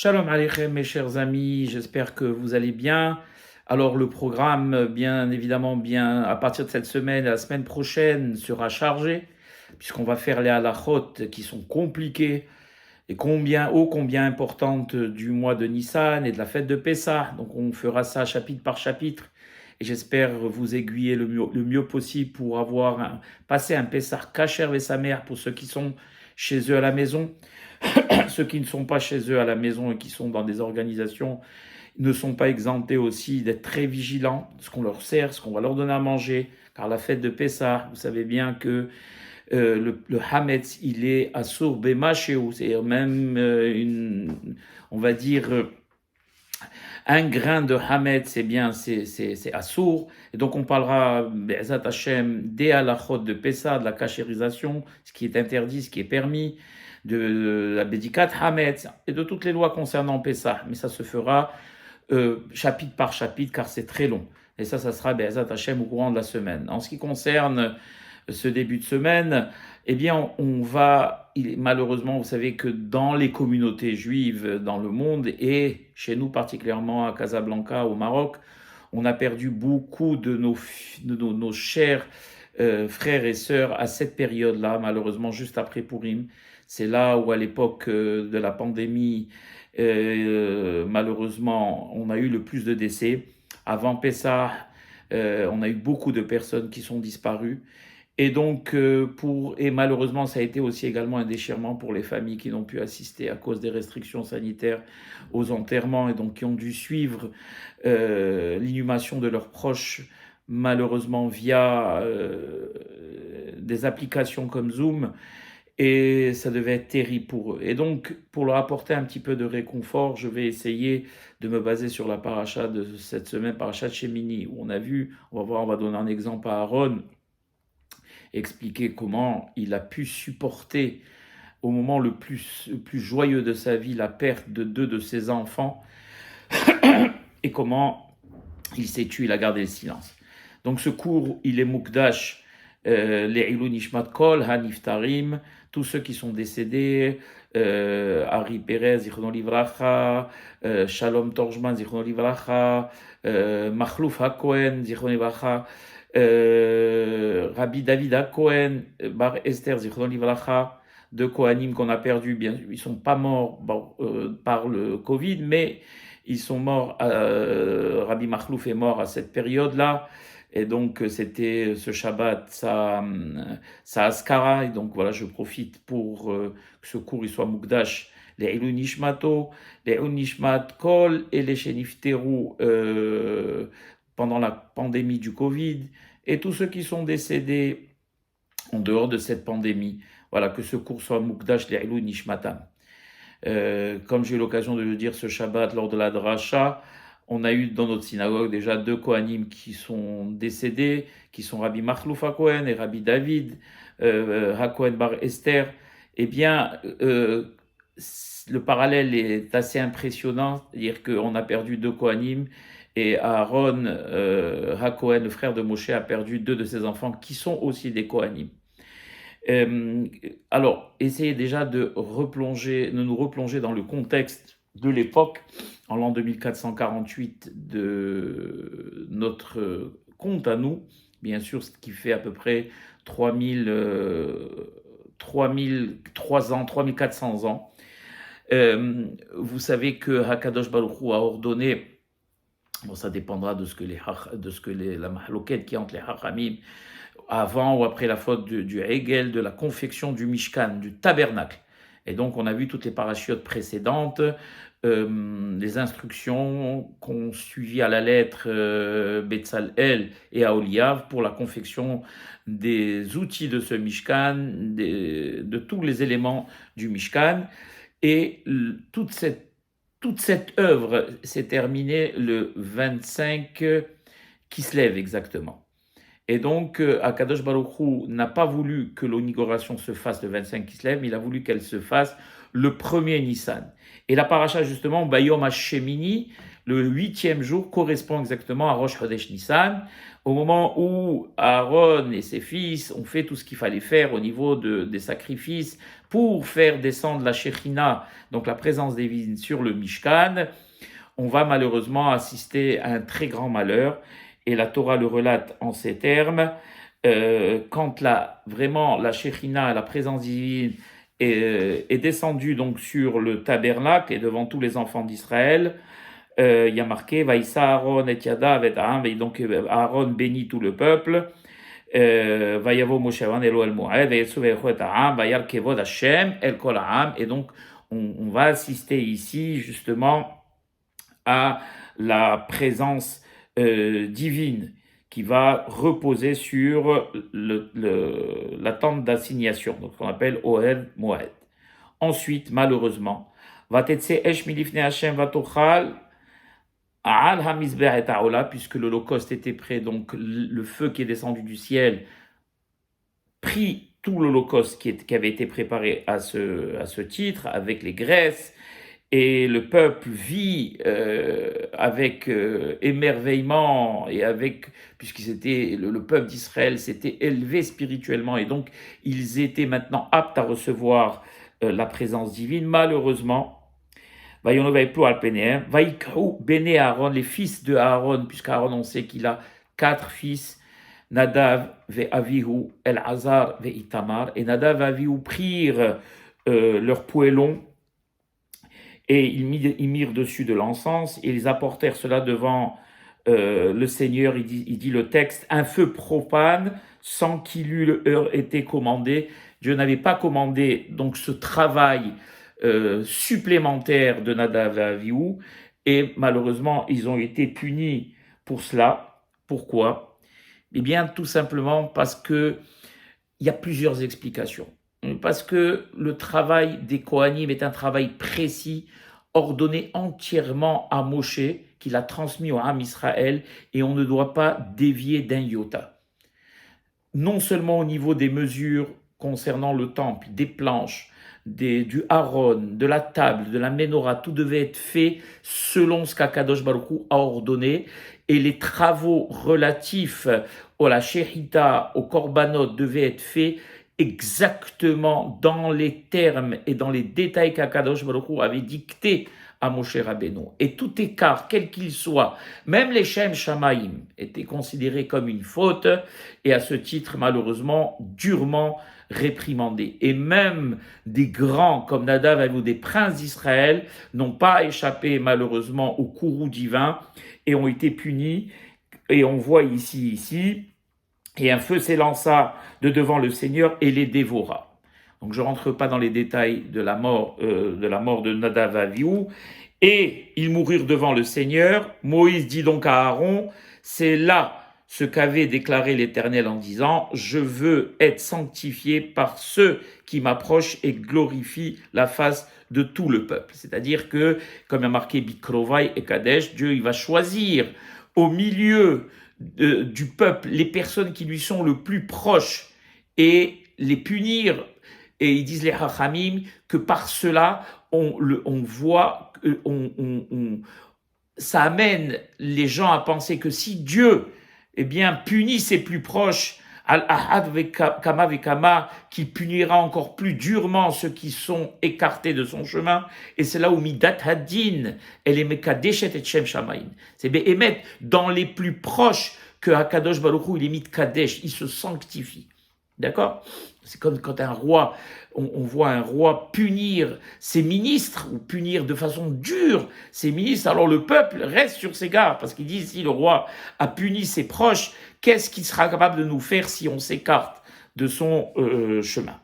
Shalom Aleichem, mes chers amis, j'espère que vous allez bien. Alors le programme, bien évidemment, bien à partir de cette semaine et la semaine prochaine sera chargé, puisqu'on va faire les halachot qui sont compliquées et combien importantes du mois de Nissan et de la fête de Pessah. Donc on fera ça chapitre par chapitre et j'espère vous aiguiller le mieux possible pour passer un Pessah kasher et sa mère pour ceux qui sont chez eux à la maison. Ceux qui ne sont pas chez eux à la maison et qui sont dans des organisations ne sont pas exemptés aussi d'être très vigilants, ce qu'on leur sert, ce qu'on va leur donner à manger, car la fête de Pessah, vous savez bien que le Hametz, il est assour b'masheu, c'est même on va dire, un grain de Hametz, c'est assour. Et donc on parlera, Be'ezat Hashem, des halachot de Pessah, de la cachérisation, ce qui est interdit, ce qui est permis, de la Bédikat Hametz et de toutes les lois concernant Pessah. Mais ça se fera chapitre par chapitre car c'est très long. Et ça sera Be'ezat Hashem au courant de la semaine. En ce qui concerne ce début de semaine, eh bien, malheureusement, vous savez que dans les communautés juives dans le monde et chez nous particulièrement à Casablanca, au Maroc, on a perdu beaucoup de nos chers frères et sœurs à cette période-là, malheureusement juste après Purim. C'est là où à l'époque de la pandémie, malheureusement, on a eu le plus de décès. Avant Pessah, on a eu beaucoup de personnes qui sont disparues. Et donc, malheureusement, ça a été aussi également un déchirement pour les familles qui n'ont pu assister à cause des restrictions sanitaires aux enterrements et donc qui ont dû suivre l'inhumation de leurs proches, malheureusement via des applications comme Zoom. Et ça devait être terrible pour eux. Et donc, pour leur apporter un petit peu de réconfort, je vais essayer de me baser sur la paracha de cette semaine, paracha de Shemini, où on a vu, on va donner un exemple à Aaron, expliquer comment il a pu supporter au moment le plus joyeux de sa vie la perte de 2 de ses enfants et comment il s'est tué, il a gardé le silence. Donc ce cours, il est Mukdash, les Ilou Nishmat Kol, Haniftarim, tous ceux qui sont décédés, Ari Perez, Zichrono Livracha, Shalom Torjman, Zichrono Livracha, Machlouf HaKohen, Zichrono Livracha, Rabbi David HaKohen, Bar Esther, Zichrono Livracha, deux Kohanim qu'on a perdus, bien, ils ne sont pas morts par le Covid, mais ils sont morts, Rabbi Machlouf est mort à cette période-là, et donc c'était ce Shabbat, sa Askara, et donc voilà, je profite pour que ce cours il soit Mukdash, les Ilou Nishmato, les Ilou Nishmat Kol et les Shenifteru pendant la pandémie du Covid, et tous ceux qui sont décédés en dehors de cette pandémie. Voilà, que ce cours soit Mukdash les Ilou Nishmatam. Comme j'ai eu l'occasion de le dire ce Shabbat lors de la dracha, on a eu dans notre synagogue déjà 2 Kohanim qui sont décédés, qui sont Rabbi Machlouf HaKohen et Rabbi David HaKohen Bar Esther. Eh bien, le parallèle est assez impressionnant, c'est-à-dire qu'on a perdu 2 Kohanim et Aaron HaKohen, le frère de Moshe, a perdu 2 de ses enfants qui sont aussi des Kohanim. Alors, essayez déjà de nous replonger dans le contexte de l'époque, en l'an 2448 de notre compte à nous, bien sûr, ce qui fait à peu près 3400 ans. Vous savez que Hakadosh Baruch Hu a ordonné, bon, ça dépendra de ce que la mahloket qui est entre les hachamim, avant ou après la faute du Hegel, de la confection du Mishkan, du tabernacle. Et donc, on a vu toutes les parachutes précédentes, les instructions qu'ont suivi à la lettre Betzalel et Aholiav pour la confection des outils de ce Mishkan, de tous les éléments du Mishkan. Et toute cette œuvre s'est terminée le 25 Kislev exactement. Et donc, Akadosh Baruch Hu n'a pas voulu que l'inauguration se fasse le 25 Kislev, mais il a voulu qu'elle se fasse le 1er Nissan. Et la paracha, justement, Bayom HaShemini, le 8e jour, correspond exactement à Rosh Chodesh Nissan, au moment où Aaron et ses fils ont fait tout ce qu'il fallait faire au niveau des sacrifices pour faire descendre la Shekhinah, donc la présence divine sur le Mishkan, on va malheureusement assister à un très grand malheur. Et la Torah le relate en ces termes. Quand vraiment la Shekhinah, la présence divine, est descendue donc sur le tabernacle et devant tous les enfants d'Israël, il y a marqué Vaïssa Aaron et Yadav et Aham, et donc Aaron bénit tout le peuple. Vayavo Moshe Aaron Elo El Moed, Vayetsu et Aham, Vayar Kevod Hashem El Kol Aham. Et donc on va assister ici justement à la présence divine qui va reposer sur la tente d'assignation, donc qu'on appelle Ohel Moed. Ensuite, malheureusement, Vatetse Esh Milifne Hashem Vatochal Al Hamizber et Aola, puisque l'Holocauste était prêt, donc le feu qui est descendu du ciel prit tout l'Holocauste qui avait été préparé à ce titre, avec les graisses, et le peuple vit avec émerveillement et le peuple d'Israël s'était élevé spirituellement et donc ils étaient maintenant aptes à recevoir la présence divine. Malheureusement, Béné Aaron, les fils de Aaron, puisqu'Aaron on sait qu'il a 4 fils, Nadav ve Avihu, El-Hazar ve Itamar, et Nadav et Avihu prirent leur poêlon et ils mirent dessus de l'encens et ils apportèrent cela devant le Seigneur. Il dit le texte, un feu profane sans qu'il eût été commandé. Dieu n'avait pas commandé donc ce travail supplémentaire de Nadav et Avihu, et malheureusement ils ont été punis pour cela. Pourquoi? Eh bien tout simplement parce que il y a plusieurs explications. Parce que le travail des Kohanim est un travail précis, ordonné entièrement à Moshe, qu'il a transmis au Ham Israël, et on ne doit pas dévier d'un iota. Non seulement au niveau des mesures concernant le temple, des planches, du Aaron, de la table, de la Ménorah, tout devait être fait selon ce qu'Akadosh Baruch Hu a ordonné, et les travaux relatifs à la Shechita, au Korbanot devaient être faits exactement dans les termes et dans les détails qu'Akadosh Baruch Hu avait dicté à Moshe Rabbeinu. Et tout écart, quel qu'il soit, même les Shem Shamaim, étaient considérés comme une faute, et à ce titre, malheureusement, durement réprimandés. Et même des grands comme Nadav ou des princes d'Israël n'ont pas échappé malheureusement au courroux divin et ont été punis. Et on voit ici, et un feu s'élança de devant le Seigneur et les dévora. Donc je ne rentre pas dans les détails de la mort de Nadav et Avihu. Et ils moururent devant le Seigneur. Moïse dit donc à Aaron, c'est là ce qu'avait déclaré l'Éternel en disant, je veux être sanctifié par ceux qui m'approchent et glorifient la face de tout le peuple. C'est-à-dire que, comme il y a marqué Bikrovai et Kadesh, Dieu il va choisir au milieu du peuple les personnes qui lui sont le plus proches et les punir. Et ils disent les Hachamim que par cela, on voit, ça amène les gens à penser que si Dieu punit ses plus proches, Al-Ahad Kama Vekama, qui punira encore plus durement ceux qui sont écartés de son chemin, et c'est là où Midat Hadin, elle est Mekadeshet et Shem Shamaim. C'est Behemet, dans les plus proches que Hakadosh Baruch Hu, il est mit Kadesh, il se sanctifie. D'accord? C'est comme quand un roi, on voit un roi punir ses ministres, ou punir de façon dure ses ministres, alors le peuple reste sur ses gardes, parce qu'il dit, si le roi a puni ses proches, qu'est-ce qu'il sera capable de nous faire si on s'écarte de son chemin?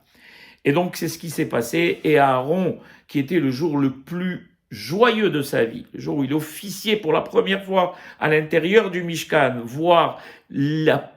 Et donc c'est ce qui s'est passé, et Aaron, qui était le jour le plus joyeux de sa vie, le jour où il officiait pour la première fois à l'intérieur du Mishkan, voir la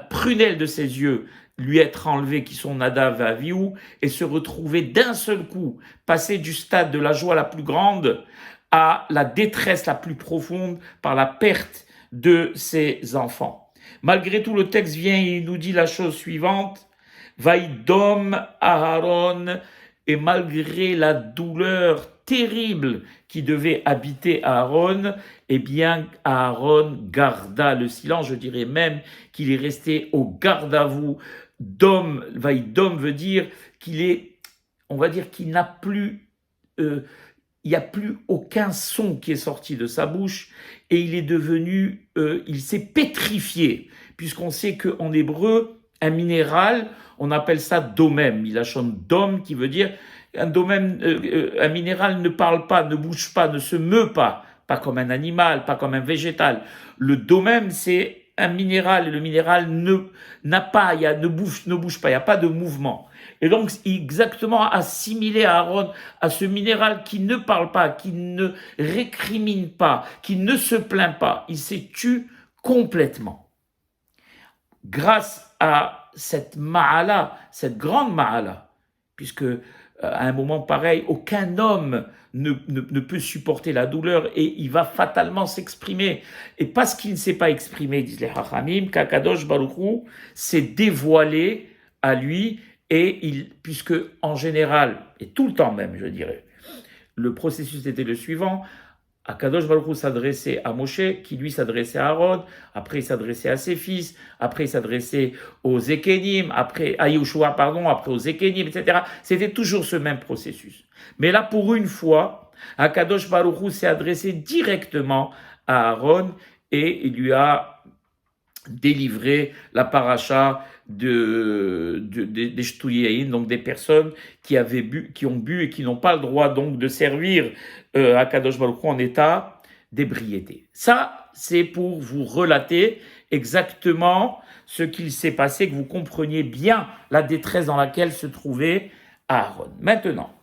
prunelle de ses yeux lui être enlevée, qui sont Nadav et Avihu, et se retrouver d'un seul coup, passer du stade de la joie la plus grande à la détresse la plus profonde par la perte de ses enfants. Malgré tout, le texte vient et il nous dit la chose suivante, Vaïdom Aharon, et malgré la douleur terrible qui devait habiter Aaron, eh bien, Aaron garda le silence. Je dirais même qu'il est resté au garde à vous. Dom, Vaïdom veut dire qu'il est on va dire qu'il n'a plus, il n'y a plus aucun son qui est sorti de sa bouche et il est devenu, il s'est pétrifié, puisqu'on sait qu'en hébreu, un minéral, on appelle ça domem, il a chante dom qui veut dire un domem, un minéral ne parle pas, ne bouge pas, ne se meut pas comme un animal, pas comme un végétal. Le domem, c'est un minéral et le minéral n'a pas, ne bouge pas, il n'y a pas de mouvement. Et donc, exactement assimilé à Aaron, à ce minéral qui ne parle pas, qui ne récrimine pas, qui ne se plaint pas, il s'est tu complètement. Grâce à cette ma'ala, cette grande ma'ala, puisque à un moment pareil, aucun homme ne peut supporter la douleur et il va fatalement s'exprimer. Et parce qu'il ne s'est pas exprimé, disent les Hachamim, qu'Akadosh Baruch Hu s'est dévoilé à lui et puisque en général, et tout le temps même, je dirais, le processus était le suivant. Akadosh Baruch Hu s'adressait à Moshe, qui lui s'adressait à Aaron, après il s'adressait à ses fils, après il s'adressait aux Ekenim, après à Yoshua, après aux Ekenim, etc. C'était toujours ce même processus. Mais là, pour une fois, Akadosh Baruch Hu s'est adressé directement à Aaron et il lui a délivré la paracha des Shtuyayin, donc des personnes qui ont bu et qui n'ont pas le droit donc de servir Akadosh Baruch Hu en état d'ébriété. Ça, c'est pour vous relater exactement ce qu'il s'est passé, que vous compreniez bien la détresse dans laquelle se trouvait Aaron. Maintenant,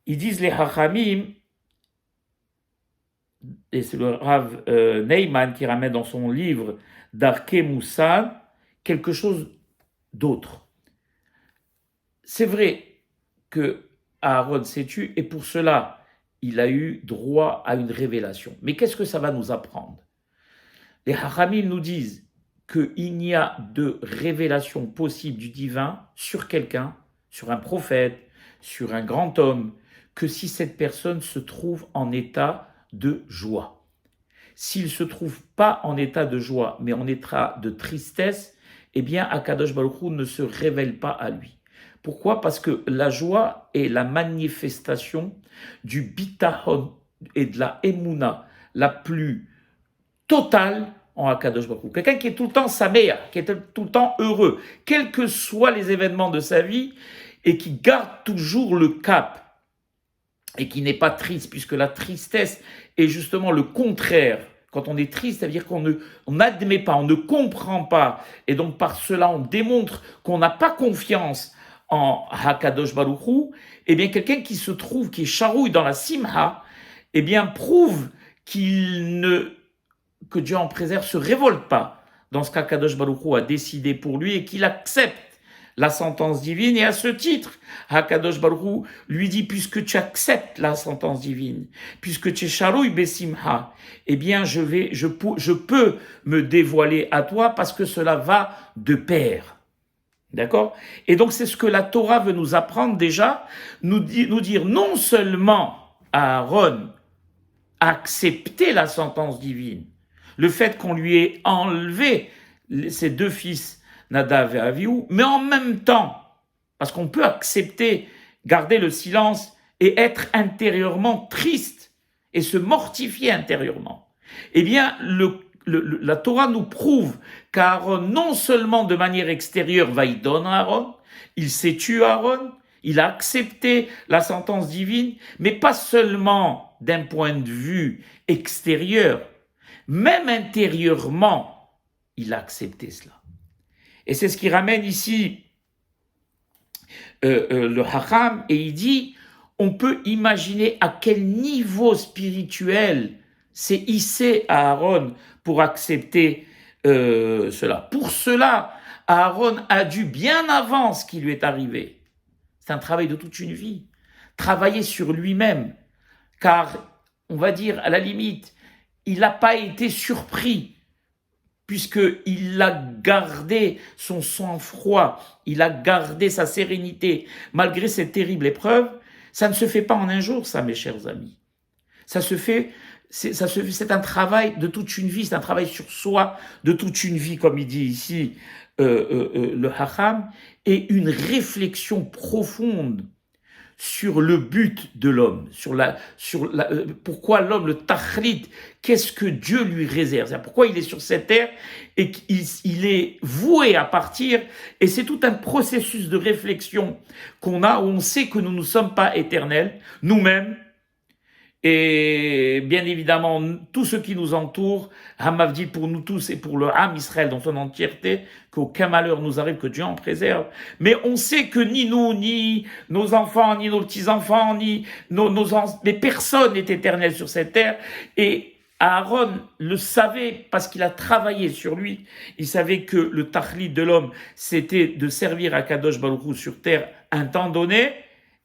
ils disent les Hachamim, et c'est le Rav Neyman qui ramène dans son livre Darkei Moussal quelque chose d'autre. C'est vrai que Aaron s'est tué et pour cela, il a eu droit à une révélation. Mais qu'est-ce que ça va nous apprendre? Les Hachamim nous disent qu'il n'y a de révélation possible du divin sur quelqu'un, sur un prophète, sur un grand homme, que si cette personne se trouve en état de joie. S'il ne se trouve pas en état de joie, mais en état de tristesse, eh bien, Akadosh Baruch Hu ne se révèle pas à lui. Pourquoi? Parce que la joie est la manifestation du bitachon et de la emuna la plus totale en Akadosh Baruch Hu. Quelqu'un qui est tout le temps saméa, qui est tout le temps heureux, quels que soient les événements de sa vie, et qui garde toujours le cap, et qui n'est pas triste, puisque la tristesse est justement le contraire. Quand on est triste, ça veut dire qu'on n'admet pas, on ne comprend pas, et donc par cela on démontre qu'on n'a pas confiance en Hakadosh Baruch Hu. Eh bien quelqu'un qui se trouve, qui est charouille dans la simha, eh bien prouve que Dieu en préserve, se révolte pas dans ce qu'Hakadosh Baruch Hu a décidé pour lui et qu'il accepte la sentence divine, et à ce titre, Hakadosh Baruch Hu lui dit, puisque tu acceptes la sentence divine, puisque tu es sharouy besimha, eh bien je peux me dévoiler à toi parce que cela va de pair. D'accord? Et donc c'est ce que la Torah veut nous apprendre déjà, nous dire non seulement Aaron a accepté la sentence divine, le fait qu'on lui ait enlevé ses deux fils, Nadav et Avihu, mais en même temps, parce qu'on peut accepter, garder le silence et être intérieurement triste et se mortifier intérieurement. Eh bien, la Torah nous prouve qu'Aaron, non seulement de manière extérieure, va y donner Aaron, il s'est tué Aaron, il a accepté la sentence divine, mais pas seulement d'un point de vue extérieur, même intérieurement, il a accepté cela. Et c'est ce qui ramène ici le Hacham, et il dit, on peut imaginer à quel niveau spirituel s'est hissé Aaron pour accepter cela. Pour cela, Aaron a dû, bien avant ce qui lui est arrivé, c'est un travail de toute une vie, travailler sur lui-même, car, on va dire, à la limite, il n'a pas été surpris, puisqu'il a gardé son sang-froid, il a gardé sa sérénité, malgré cette terrible épreuve. Ça ne se fait pas en un jour, ça, mes chers amis. C'est un travail de toute une vie, c'est un travail sur soi de toute une vie, comme il dit ici le Hacham, est une réflexion profonde sur le but de l'homme, pourquoi l'homme, le tachlit, qu'est-ce que Dieu lui réserve, pourquoi il est sur cette terre et qu'il est voué à partir, et c'est tout un processus de réflexion qu'on a, où on sait que nous ne sommes pas éternels, nous-mêmes, et bien évidemment, tout ce qui nous entoure, Hamavdil pour nous tous et pour le Ham Israël dans son entièreté, qu'aucun malheur nous arrive, que Dieu en préserve. Mais on sait que ni nous, ni nos enfants, ni nos petits-enfants, ni les personnes n'est éternelle sur cette terre. Et Aaron le savait parce qu'il a travaillé sur lui. Il savait que le tachlit de l'homme, c'était de servir à Kadosh Baruch Hu sur terre un temps donné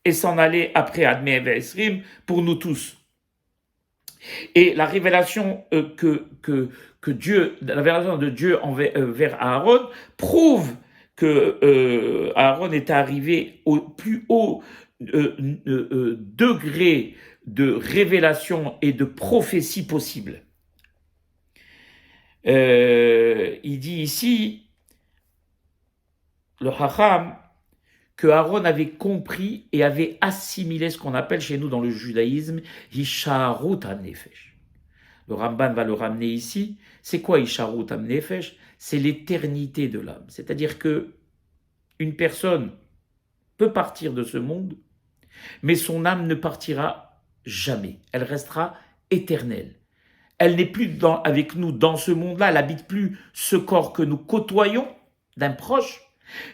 et s'en aller après Admei Ve'esrim pour nous tous. Et la révélation que Dieu, la révélation de Dieu vers Aaron prouve que Aaron est arrivé au plus haut degré de révélation et de prophétie possible. Il dit ici, le Chacham, que Aaron avait compris et avait assimilé ce qu'on appelle chez nous dans le judaïsme Hisharut HaNefesh. Le Ramban va le ramener ici. C'est quoi Hisharut HaNefesh? C'est l'éternité de l'âme. C'est-à-dire que une personne peut partir de ce monde, mais son âme ne partira jamais. Elle restera éternelle. Elle n'est plus avec nous dans ce monde-là. Elle n'habite plus ce corps que nous côtoyons d'un proche,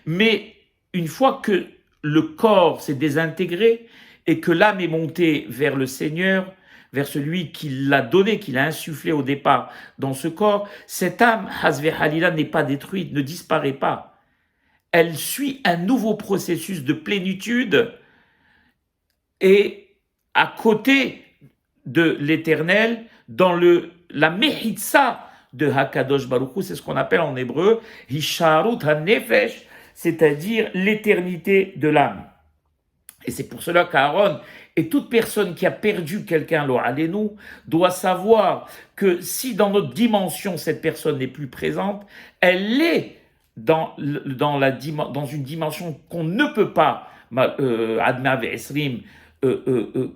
mais une fois que le corps s'est désintégré et que l'âme est montée vers le Seigneur, vers celui qui l'a donné, qui l'a insufflé au départ dans ce corps, cette âme, Hazve Halila, n'est pas détruite, ne disparaît pas. Elle suit un nouveau processus de plénitude et à côté de l'éternel, dans la Mehitsa de Hakadosh Baruch Hu, c'est ce qu'on appelle en hébreu Hisharut HaNefesh, c'est-à-dire l'éternité de l'âme. Et c'est pour cela qu'Aaron et toute personne qui a perdu quelqu'un, lo alenu, doit savoir que si dans notre dimension, cette personne n'est plus présente, elle est dans une dimension qu'on ne peut pas, Admei Ve'esrim,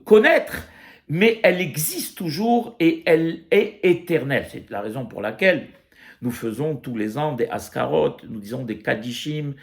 connaître, mais elle existe toujours et elle est éternelle. C'est la raison pour laquelle nous faisons tous les ans des askarot, nous disons des kadishim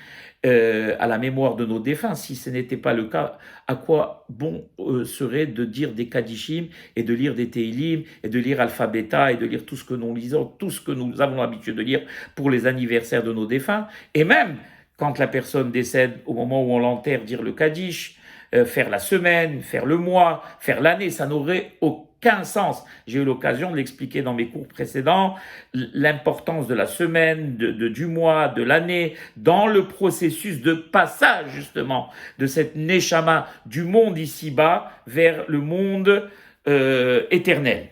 à la mémoire de nos défunts. Si ce n'était pas le cas, à quoi bon serait de dire des kadishim et de lire des teilim et de lire alphabeta et de lire tout ce que nous lisons, tout ce que nous avons l'habitude de lire pour les anniversaires de nos défunts. Et même quand la personne décède, au moment où on l'enterre, dire le kaddish, faire la semaine, faire le mois, faire l'année, ça n'aurait aucun sens. J'ai eu l'occasion de l'expliquer dans mes cours précédents, l'importance de la semaine, du mois, de l'année, dans le processus de passage justement de cette neshama du monde ici-bas vers le monde éternel.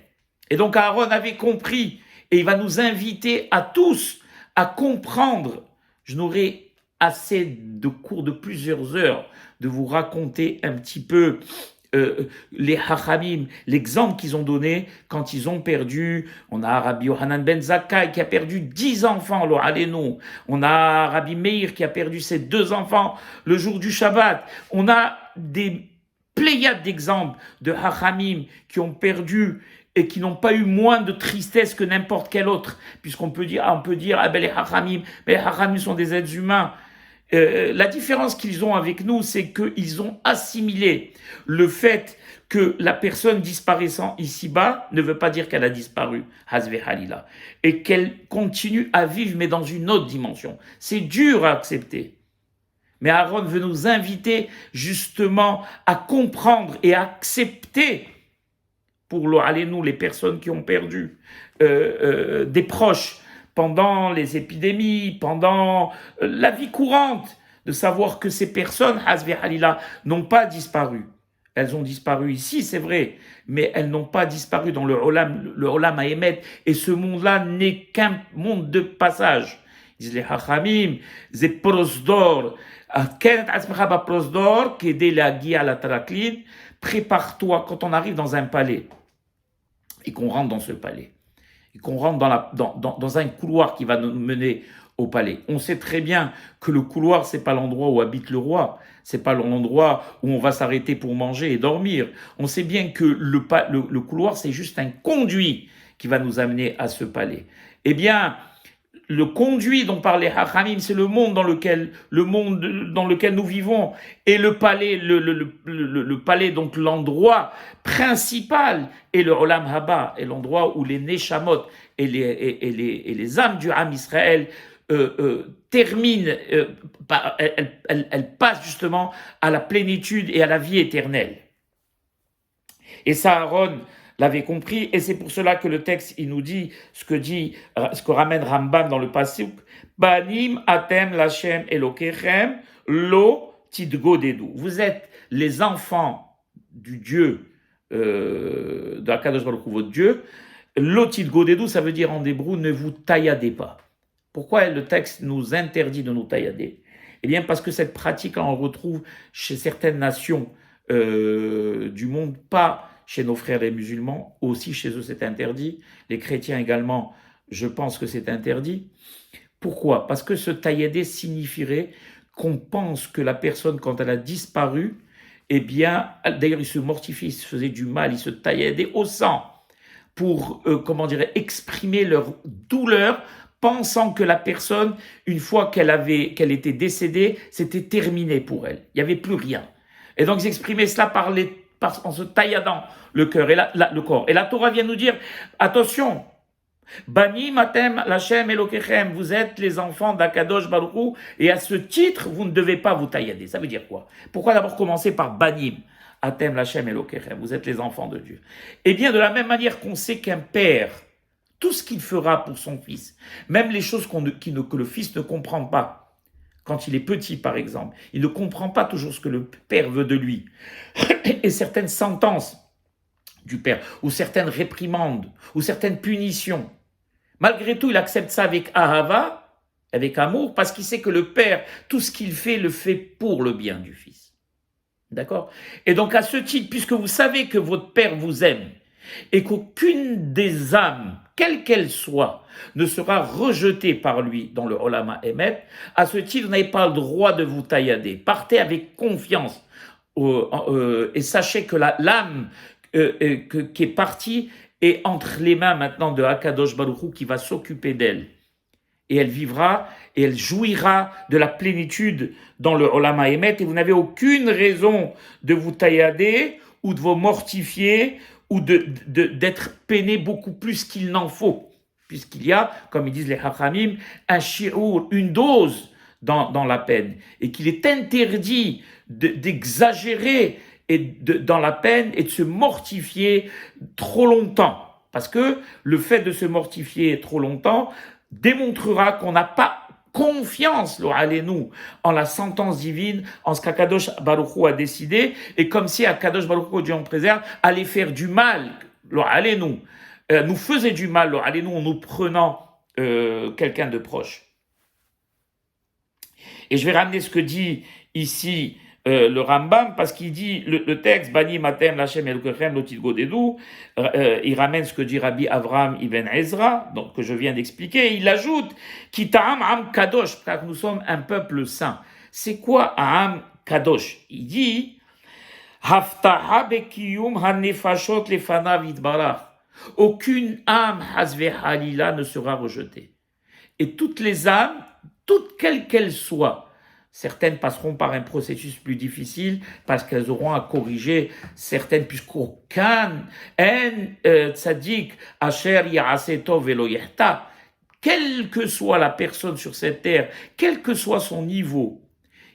Et donc Aaron avait compris, et il va nous inviter à tous à comprendre. Je n'aurai assez de cours de plusieurs heures de vous raconter un petit peu les Hachamim, l'exemple qu'ils ont donné quand ils ont perdu. On a Rabbi Yohanan ben Zakkai qui a perdu 10 enfants, lo alenu. On a Rabbi Meir qui a perdu ses 2 enfants le jour du Shabbat. On a des pléiades d'exemples de Hachamim qui ont perdu et qui n'ont pas eu moins de tristesse que n'importe quel autre, puisqu'on peut dire, les Hachamim sont des êtres humains. La différence qu'ils ont avec nous, c'est qu'ils ont assimilé le fait que la personne disparaissant ici-bas ne veut pas dire qu'elle a disparu, Hazve Halila, et qu'elle continue à vivre, mais dans une autre dimension. C'est dur à accepter. Mais Aaron veut nous inviter justement à comprendre et à accepter, pour nous, les personnes qui ont perdu des proches, pendant les épidémies, pendant la vie courante, de savoir que ces personnes, Hazve Halila, n'ont pas disparu. Elles ont disparu ici, c'est vrai, mais elles n'ont pas disparu dans le Olam Haemet, et ce monde-là n'est qu'un monde de passage. Ils disent les Hachamim, c'est prosdor, prépare-toi quand on arrive dans un palais, et qu'on rentre dans ce palais, et qu'on rentre dans un couloir qui va nous mener au palais. On sait très bien que le couloir, c'est pas l'endroit où habite le roi, c'est pas l'endroit où on va s'arrêter pour manger et dormir. On sait bien que le couloir, c'est juste un conduit qui va nous amener à ce palais. Eh bien, le conduit dont parlait Hachamim, c'est le monde dans lequel nous vivons, et le palais, le palais, donc l'endroit principal, est le Olam Haba, et l'endroit où les Neshamot et les âmes du Ham Israël terminent, elles passent justement à la plénitude et à la vie éternelle. Et ça, Aaron l'avait compris, et c'est pour cela que le texte, il nous dit ce que ramène Rambam dans le Pasuk, Banim atem lachem elokechem lo tidgodedu. Vous êtes les enfants du Dieu, de Akadosh Baruch Hu, votre Dieu. Lo tidgodedu, ça veut dire en hébreu, ne vous tailladez pas. Pourquoi le texte nous interdit de nous taillader? Eh bien, parce que cette pratique, on retrouve chez certaines nations du monde, pas chez nos frères les musulmans, aussi chez eux c'est interdit, les chrétiens également, je pense que c'est interdit. Pourquoi? Parce que se taillader signifierait qu'on pense que la personne, quand elle a disparu, eh bien, d'ailleurs il se mortifiait, il se faisait du mal, il se tailladait au sang pour, exprimer leur douleur, pensant que la personne, une fois qu'elle était décédée, c'était terminé pour elle, il n'y avait plus rien. Et donc ils exprimaient cela en se tailladant le cœur et le corps. Et la Torah vient nous dire, attention, Banim atem lachem elokechem, vous êtes les enfants d'Akadosh Baruch Hu, et à ce titre, vous ne devez pas vous taillader. Ça veut dire quoi? Pourquoi d'abord commencer par Banim atem lachem elokechem, vous êtes les enfants de Dieu? Eh bien, de la même manière qu'on sait qu'un père, tout ce qu'il fera pour son fils, même les choses que le fils ne comprend pas, quand il est petit, par exemple, il ne comprend pas toujours ce que le père veut de lui. Et certaines sentences du père, ou certaines réprimandes, ou certaines punitions, malgré tout, il accepte ça avec ahava, avec amour, parce qu'il sait que le père, tout ce qu'il fait, le fait pour le bien du fils. D'accord? Et donc, à ce titre, puisque vous savez que votre père vous aime, et qu'aucune des âmes, quelle qu'elle soit, ne sera rejetée par lui dans le Olama Emet, à ce titre, vous n'avez pas le droit de vous taillader. Partez avec confiance et sachez que l'âme qui est partie est entre les mains maintenant de Akadosh Baruch Hu qui va s'occuper d'elle. Et elle vivra et elle jouira de la plénitude dans le Olama Emet, et vous n'avez aucune raison de vous taillader ou de vous mortifier ou d'être peiné beaucoup plus qu'il n'en faut, puisqu'il y a, comme ils disent les Hachamim, un shi'ur, une dose dans la peine, et qu'il est interdit d'exagérer dans la peine et de se mortifier trop longtemps, parce que le fait de se mortifier trop longtemps démontrera qu'on n'a pas confiance, nous, en la sentence divine, en ce qu'Akadosh Baruch Hu a décidé, et comme si Akadosh Baruch Hu, Dieu en préserve, allait faire du mal, nous faisait du mal, nous, en nous prenant quelqu'un de proche. Et je vais ramener ce que dit ici le Rambam, parce qu'il dit, le texte, Bani Matem Lachem Elokechem Lotit Godedu, il ramène ce que dit Rabbi Avraham Ibn Ezra, donc que je viens d'expliquer, et il ajoute, Kita'am Am Kadosh, car nous sommes un peuple saint. C'est quoi Am Kadosh? Il dit, Haftaha Bekiyum Hanefashot Lefanav Yitbarach. Aucune âme Hazve Halila ne sera rejetée. Et toutes les âmes, toutes quelles qu'elles soient, certaines passeront par un processus plus difficile parce qu'elles auront à corriger certaines, puisqu'aucun tzaddik asher ya'aseh tov velo yehta, quelle que soit la personne sur cette terre, quel que soit son niveau,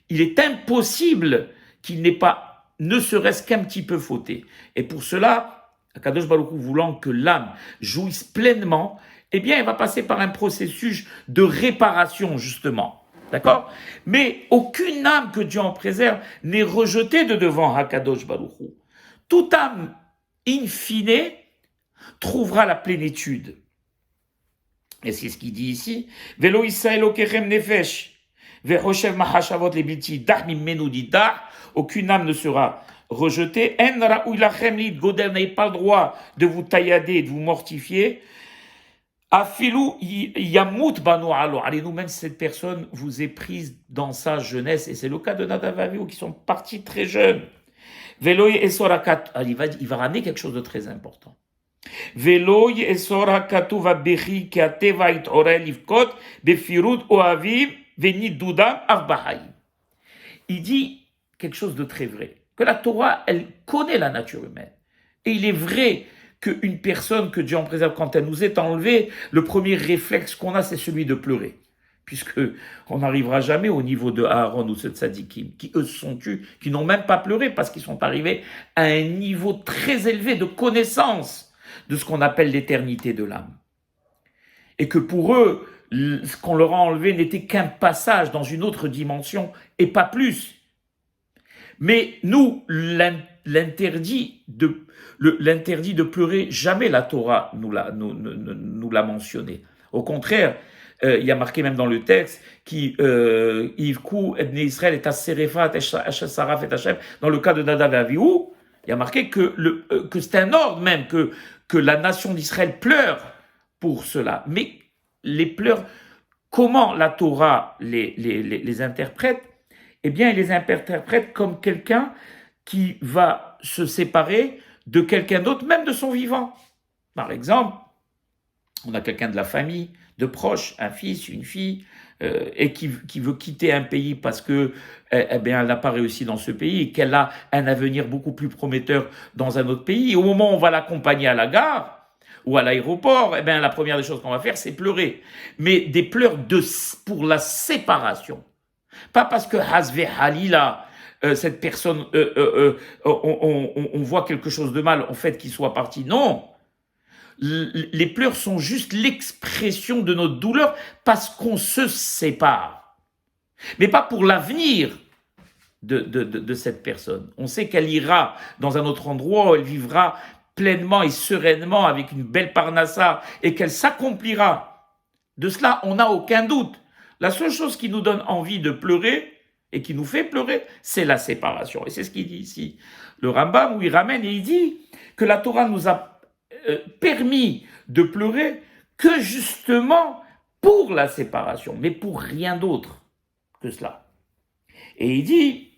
il est impossible qu'il n'ait pas, ne serait-ce qu'un petit peu fauté. Et pour cela, Akadosh Baruch Hu voulant que l'âme jouisse pleinement, eh bien, elle va passer par un processus de réparation, justement. D'accord? Mais aucune âme que Dieu en préserve n'est rejetée de devant Hakadosh Baruch Hu. Toute âme, in fine, trouvera la plénitude. Et c'est ce qu'il dit ici. Velo Issa Elokechem Nefesh, Vehoshev Mahashavot Lebiti, Dar Mimenu Dar, aucune âme ne sera rejetée. En Ra'u Lachem Lid, Godel, n'avez pas le droit de vous taillader, de vous mortifier. Afilou yamut banu alo. Allez, nous-mêmes, cette personne vous est prise dans sa jeunesse, et c'est le cas de Nadav et Avihu qui sont partis très jeunes. Veloy esorakat, il va ramener quelque chose de très important. Veloy esorakatu va bechi ki ateva it orel livkot befirut oaviv veni dudam avbahai. Il dit quelque chose de très vrai, que la Torah, elle connaît la nature humaine. Et il est vrai qu'une personne que Dieu en préserve, quand elle nous est enlevée, le premier réflexe qu'on a, c'est celui de pleurer. Puisque on n'arrivera jamais au niveau de Aaron ou de Tzadikim, qui eux se sont tus, qui n'ont même pas pleuré parce qu'ils sont arrivés à un niveau très élevé de connaissance de ce qu'on appelle l'éternité de l'âme. Et que pour eux, ce qu'on leur a enlevé n'était qu'un passage dans une autre dimension et pas plus. Mais nous, l'interdit de pleurer, jamais la Torah nous l'a mentionné. Au contraire, il y a marqué même dans le texte qui Yivku Ebne Israël et Aserefat et Saraf et Hashem. Dans le cas de Nadav et Avihu, il y a marqué que c'est un ordre même que la nation d'Israël pleure pour cela. Mais les pleurs, comment la Torah les interprète? Eh bien, elle les interprète comme quelqu'un qui va se séparer de quelqu'un d'autre, même de son vivant. Par exemple, on a quelqu'un de la famille, de proche, un fils, une fille, et qui veut quitter un pays parce que, eh bien, elle n'a pas réussi dans ce pays et qu'elle a un avenir beaucoup plus prometteur dans un autre pays. Et au moment où on va l'accompagner à la gare ou à l'aéroport, eh bien, la première des choses qu'on va faire, c'est pleurer. Mais des pleurs pour la séparation. Pas parce que Hasve Halila, cette personne, on voit quelque chose de mal, en fait, qu'il soit parti. Non. Les pleurs sont juste l'expression de notre douleur parce qu'on se sépare. Mais pas pour l'avenir de cette personne. On sait qu'elle ira dans un autre endroit où elle vivra pleinement et sereinement avec une belle parnassa et qu'elle s'accomplira. De cela, on n'a aucun doute. La seule chose qui nous donne envie de pleurer et qui nous fait pleurer, c'est la séparation. Et c'est ce qu'il dit ici. Le Rambam, où il ramène et il dit que la Torah nous a permis de pleurer que justement pour la séparation, mais pour rien d'autre que cela. Et il dit,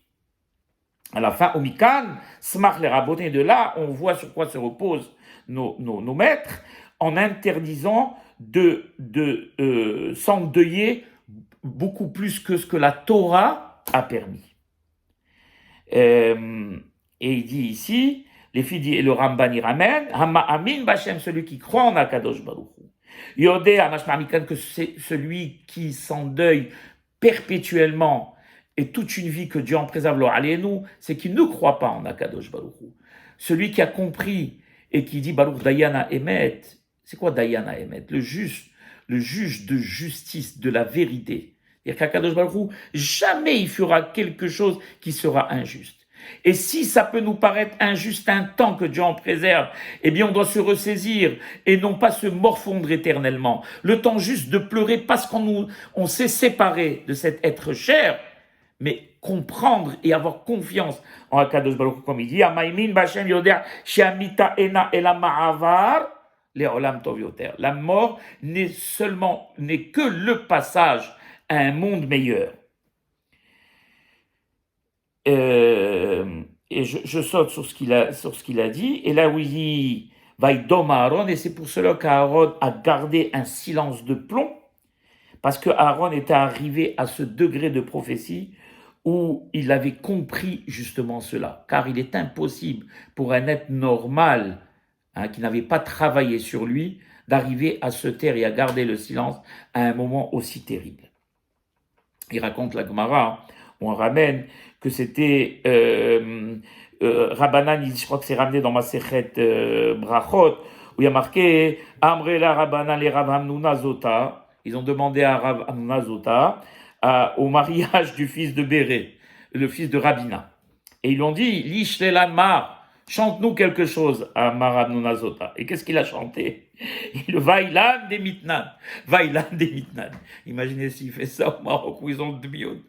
à la fin, au Mikan, Smach les rabotés, de là, on voit sur quoi se reposent nos maîtres, en interdisant de s'endeuiller beaucoup plus que ce que la Torah a permis. Et il dit ici, les filles et le Ramban y ramène, Hama Amin Bachem, celui qui croit en Akadosh Baruch Hu. Yodé Amashma Mikan, que c'est celui qui s'endeuille perpétuellement et toute une vie que Dieu en préserve, lo Aleinu, c'est qu'il ne croit pas en Akadosh Baruch Hu. Celui qui a compris et qui dit Baruch Dayana Emet, c'est quoi Dayana Emet? Le juge de justice, de la vérité. C'est-à-dire qu'Akadosh Baruch Hu, jamais il fera quelque chose qui sera injuste. Et si ça peut nous paraître injuste un temps que Dieu en préserve, eh bien on doit se ressaisir et non pas se morfondre éternellement. Le temps juste de pleurer parce qu'on s'est séparé de cet être cher, mais comprendre et avoir confiance en Akadosh Baruch Hu, comme il dit, Amaimin Bashem Yoder Sheamita Ena Ela Ma'avar Le'olam Tov Yoter. La mort n'est que le passage à un monde meilleur. Et je saute sur ce qu'il a dit, et là où il dit Vaïdom Aaron, et c'est pour cela qu'Aaron a gardé un silence de plomb, parce que Aaron était arrivé à ce degré de prophétie où il avait compris justement cela, car il est impossible pour un être normal, qui n'avait pas travaillé sur lui, d'arriver à se taire et à garder le silence à un moment aussi terrible. Il raconte la Gemara, on ramène que c'était Rabbanan, je crois que c'est ramené dans ma Sechet Brachot, où il y a marqué Amrela Rabbanan les Rav Hamnuna Zota. Ils ont demandé à Rav Hamnuna Zota au mariage du fils de Béré, le fils de Rabina. Et ils lui ont dit Lish Lelan Mar, chante-nous quelque chose à Mar Hamnuna Zota. Et qu'est-ce qu'il a chanté? Le Vaïlan des Mitnan. Vaïlan des Mitnan. Imaginez s'il fait ça au Maroc où ils ont le demi-haut.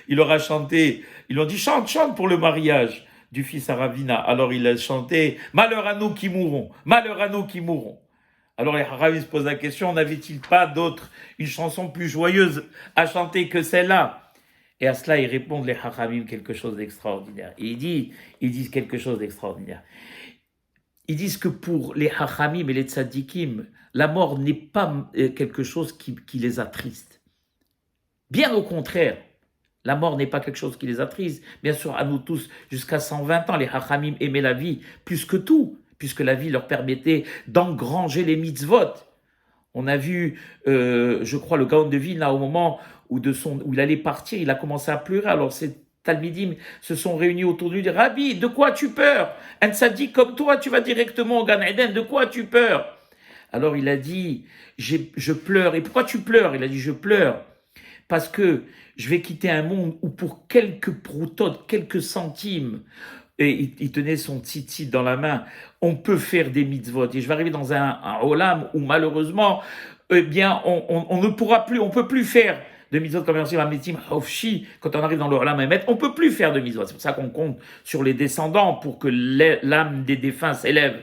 Il leur a chanté, ils ont dit chante pour le mariage du fils à Ravina. Alors il a chanté malheur à nous qui mourrons, malheur à nous qui mourrons. Alors les Harabis se posent la question, n'avait-il pas une chanson plus joyeuse à chanter que celle-là? Et à cela, ils répondent, les Hachamim, quelque chose d'extraordinaire. Et ils disent quelque chose d'extraordinaire. Ils disent que pour les Hachamim et les Tzadikim, la mort n'est pas quelque chose qui les attriste. Bien au contraire, la mort n'est pas quelque chose qui les attriste. Bien sûr, à nous tous, jusqu'à 120 ans, les Hachamim aimaient la vie plus que tout, puisque la vie leur permettait d'engranger les mitzvot. On a vu, je crois, le Gaon de Vilna, au moment où il allait partir, il a commencé à pleurer. Alors ces Talmidim se sont réunis autour de lui, dire, Rabbi, de quoi tu peurs? Un tzaddik comme toi, tu vas directement au Gan Eden, de quoi tu peurs? Alors il a dit, je pleure. Et pourquoi tu pleures? Il a dit, je pleure parce que je vais quitter un monde où pour quelques proutotes, quelques centimes, et il tenait son tzitzit dans la main, on peut faire des mitzvot. Et je vais arriver dans un olam où malheureusement, eh bien, on ne pourra plus, on peut plus faire de mitzvot comme on dit, quand on arrive dans le olam Emet, on peut plus faire de mitzvot. C'est pour ça qu'on compte sur les descendants pour que l'âme des défunts s'élève.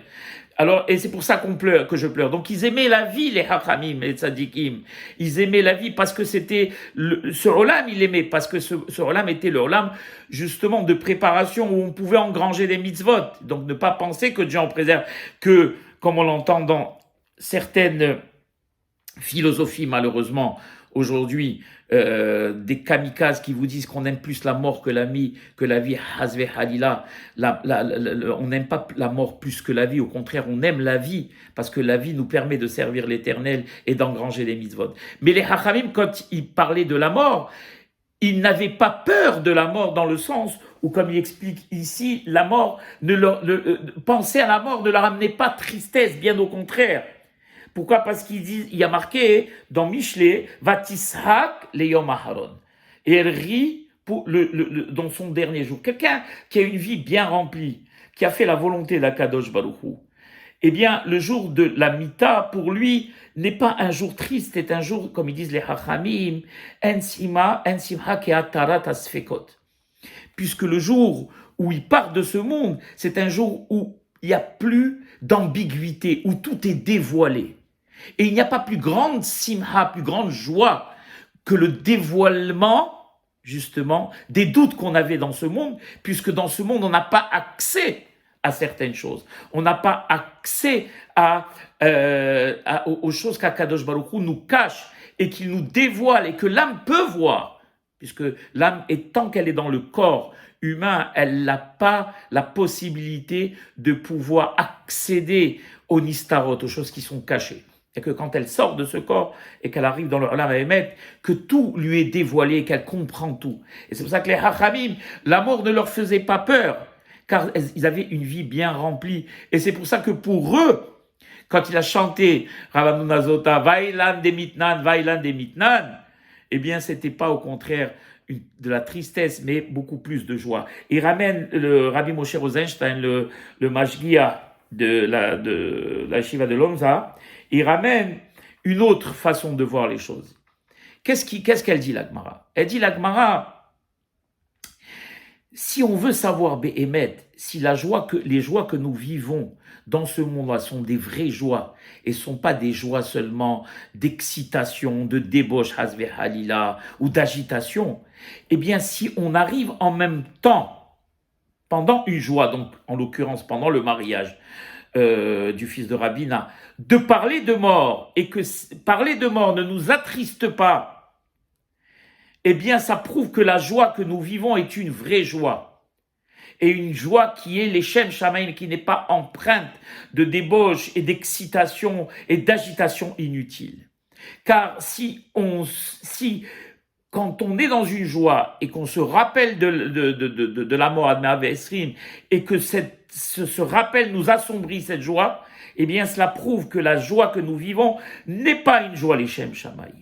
Alors, et c'est pour ça que je pleure. Donc, ils aimaient la vie, les Hachamim, les Tzadikim. Ils aimaient la vie parce que c'était ce olam, ils l'aimaient parce que ce olam était le olam, justement, de préparation où on pouvait engranger des mitzvot. Donc, ne pas penser que Dieu en préserve, que, comme on l'entend dans certaines philosophies, malheureusement, aujourd'hui, des kamikazes qui vous disent qu'on aime plus la mort que la vie, Hazve Halila, on n'aime pas la mort plus que la vie, au contraire, on aime la vie, parce que la vie nous permet de servir l'éternel et d'engranger les mitzvot. Mais les Hachamim, quand ils parlaient de la mort, ils n'avaient pas peur de la mort dans le sens où, comme il explique ici, la mort, penser à la mort ne leur amenait pas tristesse, bien au contraire. Pourquoi? Parce il y a marqué dans Michelet, Vatishak le Yom Aharon. Et elle rit dans son dernier jour. Quelqu'un qui a une vie bien remplie, qui a fait la volonté d'Akadosh Baruch Hu, eh bien, le jour de la Mita, pour lui, n'est pas un jour triste, c'est un jour, comme ils disent les Hachamim, Ensimha Keatarat Asfekot. Puisque le jour où il part de ce monde, c'est un jour où il n'y a plus d'ambiguïté, où tout est dévoilé. Et il n'y a pas plus grande simha, plus grande joie que le dévoilement, justement, des doutes qu'on avait dans ce monde, puisque dans ce monde, on n'a pas accès à certaines choses. On n'a pas accès aux choses qu'Akadosh Baruch Hu nous cache et qu'il nous dévoile et que l'âme peut voir, puisque l'âme, tant qu'elle est dans le corps humain, elle n'a pas la possibilité de pouvoir accéder aux nistarot, aux choses qui sont cachées. Et que quand elle sort de ce corps et qu'elle arrive dans le Olam Emet, que tout lui est dévoilé, qu'elle comprend tout. Et c'est pour ça que les Hachamim, la mort ne leur faisait pas peur, car ils avaient une vie bien remplie. Et c'est pour ça que pour eux, quand il a chanté Rabbeinu Nazota, Vailan de Mitnan, eh bien, c'était pas au contraire de la tristesse, mais beaucoup plus de joie. Il ramène le Rabbi Moshe Rosenstein, le Mashgia de la Shiva de Lomza, il ramène une autre façon de voir les choses. Qu'est-ce qu'elle dit, la Gemara? Elle dit, la Gemara, si on veut savoir Behemet, si les joies que nous vivons dans ce monde-là sont des vraies joies et ne sont pas des joies seulement d'excitation, de débauche, hasve halila, ou d'agitation, eh bien, si on arrive en même temps, pendant une joie, donc en l'occurrence pendant le mariage du fils de Rabina, de parler de mort et que parler de mort ne nous attriste pas, eh bien, ça prouve que la joie que nous vivons est une vraie joie. Et une joie qui est l'Echem Shamaim, qui n'est pas empreinte de débauche et d'excitation et d'agitation inutile. Car quand on est dans une joie et qu'on se rappelle de la mort Adma Esrim et que ce rappel nous assombrit cette joie, eh bien cela prouve que la joie que nous vivons n'est pas une joie l'Echem Shamaim.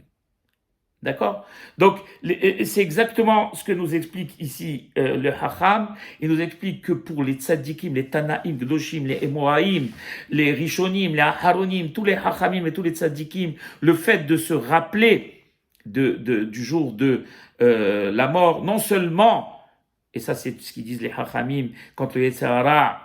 D'accord? Donc, c'est exactement ce que nous explique ici le Hacham. Il nous explique que pour les tzaddikim, les tanaïm, les doshim, les emoaïm, les rishonim, les aharonim, tous les hachamim et tous les tzaddikim, le fait de se rappeler du jour de la mort, non seulement, et ça c'est ce qu'ils disent les hachamim, quand le Yetzer Hara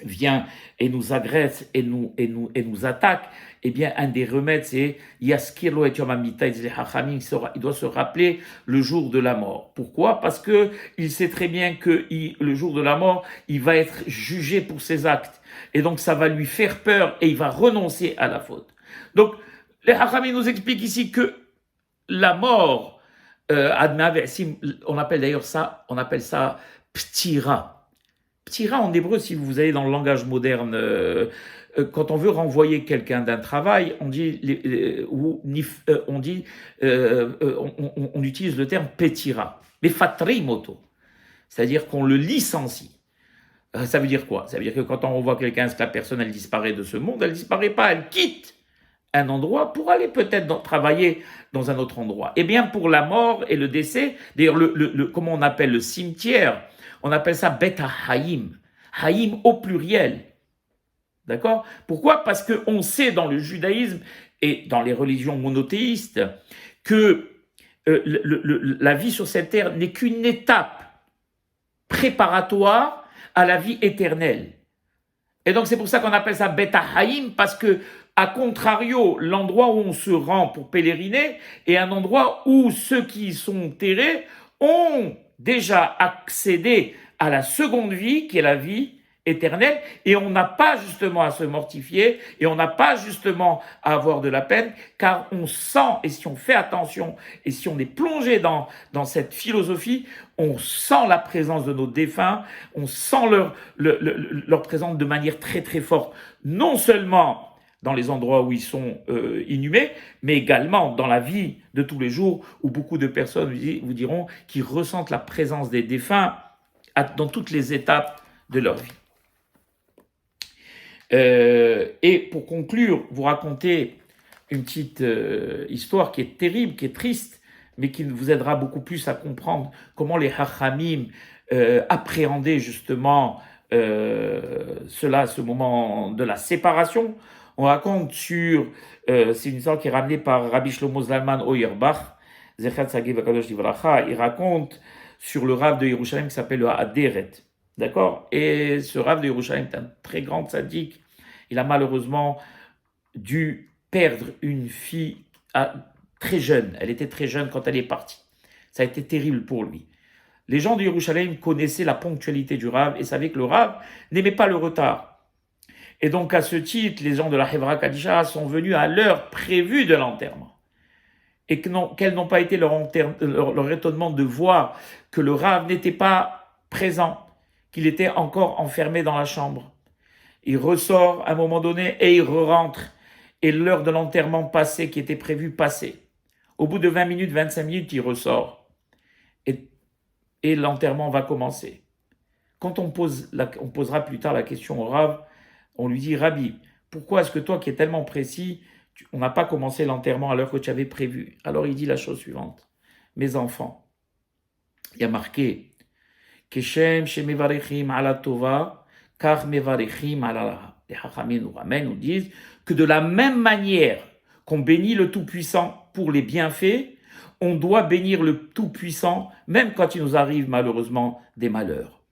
vient et nous agresse et nous attaque, eh bien, un des remèdes, c'est Yaskirlo et Yom Hamita, il doit se rappeler le jour de la mort. Pourquoi? Parce que il sait très bien que le jour de la mort, il va être jugé pour ses actes. Et donc, ça va lui faire peur et il va renoncer à la faute. Donc, les Hachamim nous expliquent ici que la mort, on appelle ça ptira. Ptira en hébreu, si vous allez dans le langage moderne, quand on veut renvoyer quelqu'un d'un travail, on utilise le terme petira, mais fatrimoto, c'est-à-dire qu'on le licencie. Ça veut dire quoi? Ça veut dire que quand on renvoie quelqu'un, est-ce que la personne elle disparaît de ce monde? Elle disparaît pas, elle quitte un endroit pour aller peut-être travailler dans un autre endroit. Eh bien, pour la mort et le décès, d'ailleurs, comment on appelle le cimetière? On appelle ça Bet Haïm. Haïm au pluriel. D'accord? Pourquoi? Parce qu'on sait dans le judaïsme et dans les religions monothéistes que la vie sur cette terre n'est qu'une étape préparatoire à la vie éternelle. Et donc c'est pour ça qu'on appelle ça Bet Haïm, parce que à contrario, l'endroit où on se rend pour pèleriner est un endroit où ceux qui y sont terrés ont déjà accédé à la seconde vie, qui est la vie éternelle, et on n'a pas justement à se mortifier, et on n'a pas justement à avoir de la peine, car on sent, et si on fait attention, et si on est plongé dans cette philosophie, on sent la présence de nos défunts, on sent leur présence de manière très très forte, non seulement dans les endroits où ils sont inhumés, mais également dans la vie de tous les jours, où beaucoup de personnes vous diront qu'ils ressentent la présence des défunts dans toutes les étapes de leur vie. Et pour conclure, vous raconter une petite histoire qui est terrible, qui est triste, mais qui vous aidera beaucoup plus à comprendre comment les Hachamim appréhendaient justement cela, ce moment de la séparation. On raconte c'est une histoire qui est ramenée par Rabbi Shlomo Zalman Auerbach, Zechat Sagiv Akadosh Livracha. Il raconte sur le Rav de Yerushalayim qui s'appelle le Aderet. D'accord? Et ce Rav de Yerushalayim est un très grand tzaddik. Il a malheureusement dû perdre une fille très jeune. Elle était très jeune quand elle est partie. Ça a été terrible pour lui. Les gens de Yerushalayim connaissaient la ponctualité du Rav et savaient que le Rav n'aimait pas le retard. Et donc, à ce titre, les gens de la Hevra Kadisha sont venus à l'heure prévue de l'enterrement. Et quels n'ont pas été leur étonnement de voir que le Rav n'était pas présent, qu'il était encore enfermé dans la chambre. Il ressort à un moment donné et il rentre. Et l'heure de l'enterrement passée, qui était prévue, passée. Au bout de 20 minutes, 25 minutes, il ressort. Et l'enterrement va commencer. Quand on posera plus tard la question au Rav, on lui dit, Rabbi, pourquoi est-ce que toi qui es tellement précis, on n'a pas commencé l'enterrement à l'heure que tu avais prévu? Alors il dit la chose suivante. Mes enfants, il y a marqué, Keshem shemevarechim ala tova, kar mevarechim ala ra. Les Hachamim nous ramènent, nous disent que de la même manière qu'on bénit le Tout-Puissant pour les bienfaits, on doit bénir le Tout-Puissant même quand il nous arrive malheureusement des malheurs.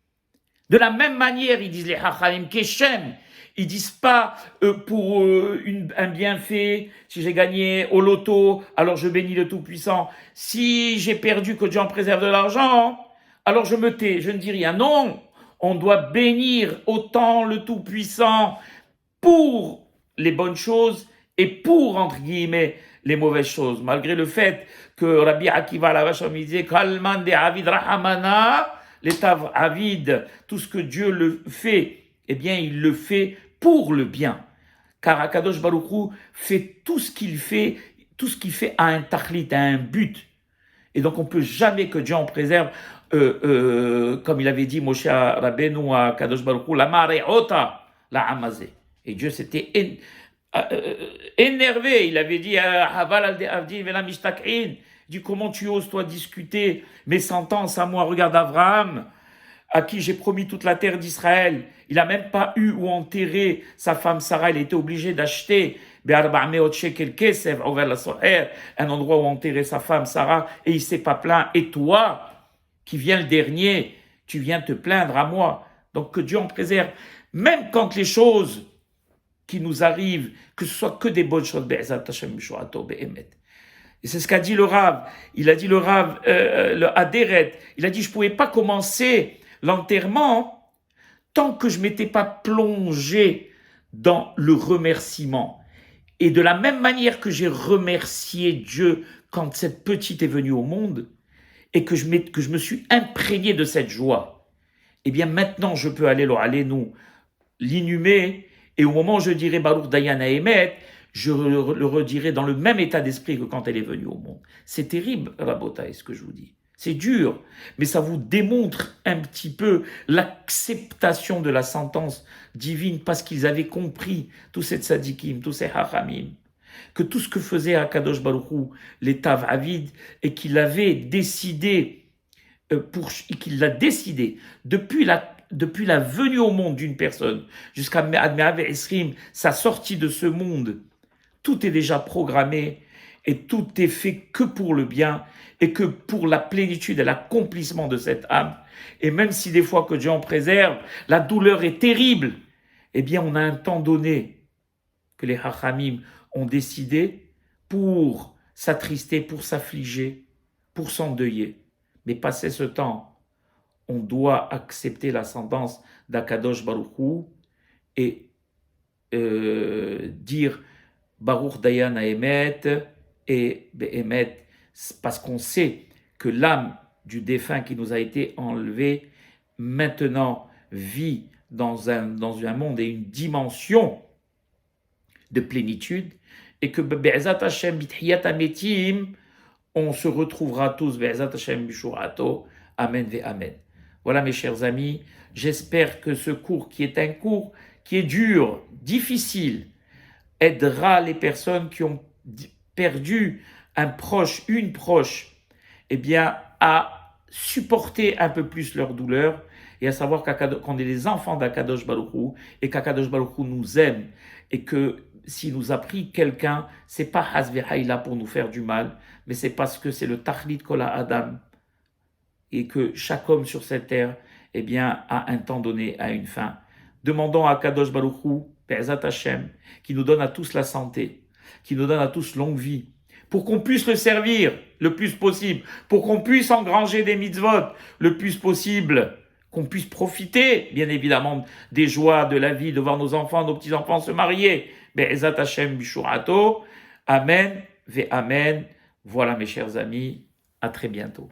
De la même manière, ils disent les Hachamim, Keshem, ils disent pas pour un bienfait, si j'ai gagné au loto, alors je bénis le Tout-Puissant. Si j'ai perdu, que Dieu en préserve de l'argent, alors je me tais, je ne dis rien. Non, on doit bénir autant le Tout-Puissant pour les bonnes choses et pour, entre guillemets, les mauvaises choses. Malgré le fait que Rabbi Akiva Lavasham disait « Kalman de Avid Rahamana » l'état avide, tout ce que Dieu le fait, eh bien, il le fait pour le bien. Car Akadosh Baruch Hu fait tout ce qu'il fait à un tachlit, à un but. Et donc, on ne peut jamais que Dieu en préserve, comme il avait dit Moshe Rabbeinu à Akadosh Baruch Hu, la mareota, la amazé. Et Dieu s'était énervé. Il avait dit Haval al Avdi vela mishtakin. Il dit, comment tu oses, toi, discuter mes sentences à moi? Regarde Abraham, à qui j'ai promis toute la terre d'Israël. Il n'a même pas eu où enterrer sa femme Sarah. Il était obligé d'acheter un endroit où enterrer sa femme Sarah. Et il ne s'est pas plaint. Et toi, qui viens le dernier, tu viens te plaindre à moi. Donc que Dieu en préserve. même quand les choses qui nous arrivent, que ce soit que des bonnes choses, Be'ezat Hashem B'Shorato Be'emet. Et c'est ce qu'a dit le Rav. Il a dit le Rav, le Aderet, il a dit je ne pouvais pas commencer l'enterrement tant que je ne m'étais pas plongé dans le remerciement. Et de la même manière que j'ai remercié Dieu quand cette petite est venue au monde, et que je me suis imprégné de cette joie, eh bien maintenant je peux aller nous l'inhumer, et au moment où je dirai Baruch Dayan Haemet, je le redirai dans le même état d'esprit que quand elle est venue au monde. C'est terrible, Rabotai, ce que je vous dis. C'est dur, mais ça vous démontre un petit peu l'acceptation de la sentence divine parce qu'ils avaient compris, tous ces tzadikim, tous ces hachamim, que tout ce que faisait Akadosh Baruch Hu, les Tav Avid, et qu'il avait décidé, qu'il l'a décidé depuis la venue au monde d'une personne jusqu'à Me'av Esrim, sa sortie de ce monde, tout est déjà programmé et tout est fait que pour le bien et que pour la plénitude et l'accomplissement de cette âme. Et même si des fois que Dieu en préserve, la douleur est terrible, eh bien on a un temps donné que les Hachamim ont décidé pour s'attrister, pour s'affliger, pour s'endeuiller. Mais passé ce temps, on doit accepter la sentence d'Akadosh Baruch Hu et dire Baruch Dayan Haemet et Be'emet, parce qu'on sait que l'âme du défunt qui nous a été enlevée maintenant vit dans un monde et une dimension de plénitude, et que Be'ezat Hashem B'tchiyat Ametim, on se retrouvera tous Be'ezat Hashem B'Shurato, Amen ve Amen. Voilà mes chers amis, j'espère que ce cours qui est un cours qui est dur, difficile, aidera les personnes qui ont perdu un proche, une proche, eh bien, à supporter un peu plus leur douleur et à savoir qu'on est les enfants d'Akadosh Baruch Hu et qu'Akadosh Baruch Hu nous aime et que s'il nous a pris quelqu'un, c'est pas Hasvehaïla pour nous faire du mal, mais c'est parce que c'est le Tachlit Kola Adam et que chaque homme sur cette terre, eh bien, a un temps donné, à une fin. Demandons à Akadosh Baruch Hu, Be'ezat Hashem, qui nous donne à tous la santé, qui nous donne à tous longue vie, pour qu'on puisse le servir le plus possible, pour qu'on puisse engranger des mitzvot le plus possible, qu'on puisse profiter, bien évidemment, des joies de la vie, de voir nos enfants, nos petits-enfants se marier. Be'ezat Hashem B'Shurato. Amen, ve Amen. Voilà mes chers amis, à très bientôt.